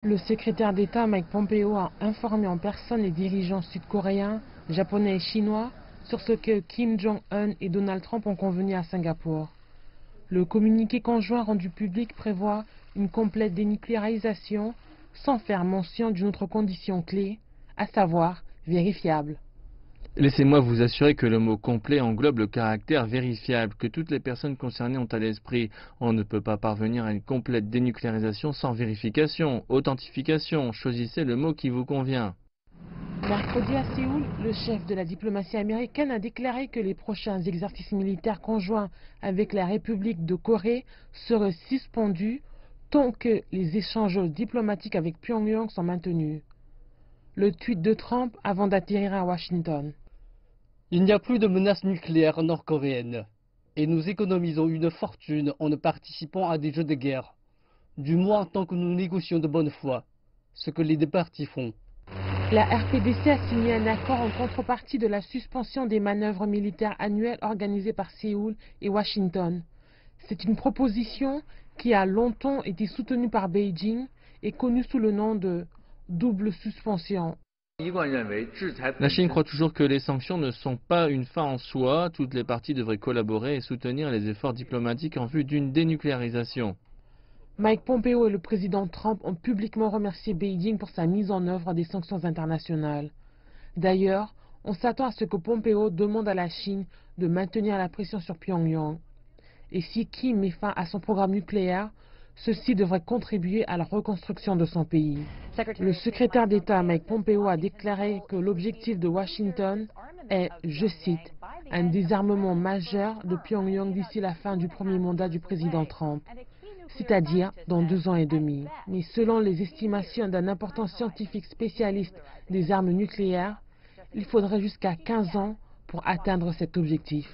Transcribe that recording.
Le secrétaire d'État Mike Pompeo a informé en personne les dirigeants sud-coréens, japonais et chinois sur ce que Kim Jong-un et Donald Trump ont convenu à Singapour. Le communiqué conjoint rendu public prévoit une complète dénucléarisation sans faire mention d'une autre condition clé, à savoir vérifiable. Laissez-moi vous assurer que le mot complet englobe le caractère vérifiable que toutes les personnes concernées ont à l'esprit. On ne peut pas parvenir à une complète dénucléarisation sans vérification, authentification. Choisissez le mot qui vous convient. Mercredi à Séoul, le chef de la diplomatie américaine a déclaré que les prochains exercices militaires conjoints avec la République de Corée seraient suspendus tant que les échanges diplomatiques avec Pyongyang sont maintenus. Le tweet de Trump avant d'atterrir à Washington. Il n'y a plus de menace nucléaire nord-coréenne. Et nous économisons une fortune en ne participant à des jeux de guerre. Du moins tant que nous négocions de bonne foi. Ce que les deux parties font. La RPDC a signé un accord en contrepartie de la suspension des manœuvres militaires annuelles organisées par Séoul et Washington. C'est une proposition qui a longtemps été soutenue par Beijing et connue sous le nom de double suspension. La Chine croit toujours que les sanctions ne sont pas une fin en soi. Toutes les parties devraient collaborer et soutenir les efforts diplomatiques en vue d'une dénucléarisation. Mike Pompeo et le président Trump ont publiquement remercié Beijing pour sa mise en œuvre des sanctions internationales. D'ailleurs, on s'attend à ce que Pompeo demande à la Chine de maintenir la pression sur Pyongyang. Et si Kim met fin à son programme nucléaire, ceci devrait contribuer à la reconstruction de son pays. Le secrétaire d'État Mike Pompeo a déclaré que l'objectif de Washington est, je cite, un désarmement majeur de Pyongyang d'ici la fin du premier mandat du président Trump, c'est-à-dire dans 2 ans et demi. Mais selon les estimations d'un important scientifique spécialiste des armes nucléaires, il faudrait jusqu'à 15 ans pour atteindre cet objectif.